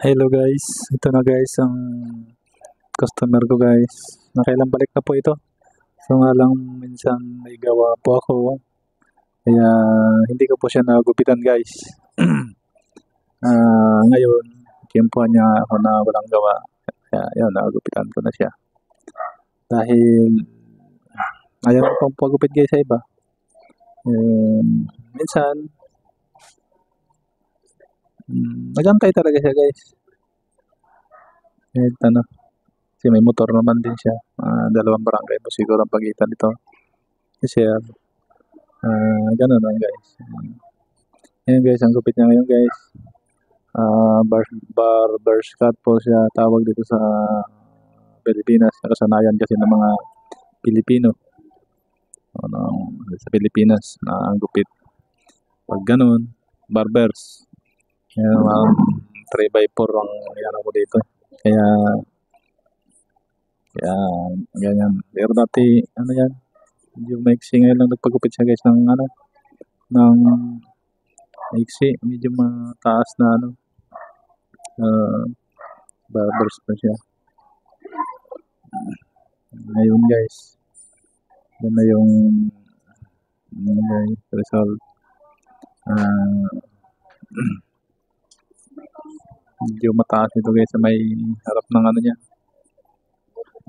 Hello guys, ito na guys ang customer ko guys. Nakailang balik na po ito. So nga lang minsan may gawa po ako. Kaya hindi ko po siya nagupitan guys. Ngayon, tiyempohan niya ako na walang gawa. Kaya yun, nagupitan ko na siya. Dahil ayaw ko pang pagupit guys sa iba. Minsan, nagantay talaga siya guys. Ano, kasi may motor naman din siya. Dalawang barangay po siguro ang pagitan nito. Kasi ganun lang guys. Ayan guys, ang gupit niya ngayon guys. Barber's cut po siya tawag dito sa Pilipinas. Nakasanayan kasi ng mga Pilipino. Sa Pilipinas na ang gupit. Pag ganun, barbers. Yan, 3x4 ang yan ako dito. Kaya ganyan. Pero dati, ano yan, yung maiksi ngayon lang nagpagupit siya guys ng maiksi, medyo mataas na barbers pa siya. Ngayon guys, yan na yung result. Medyo mataas ito guys sa may harap ng niya.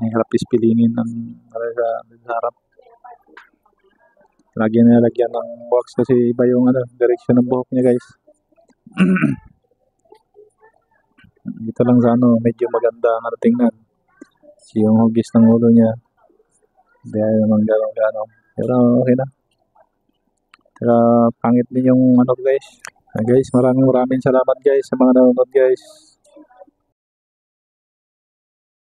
May harap ispilingin ng sa harap. Lagyan ng wax kasi iba yung direksyon ng buhok niya guys. Dito lang sa medyo maganda ang tingnan. Yung hugis ng ulo niya. Hindi naman gano'n. Pero okay na. Pero pangit din yung guys. Guys, maraming salamat guys sa mga nanonood guys.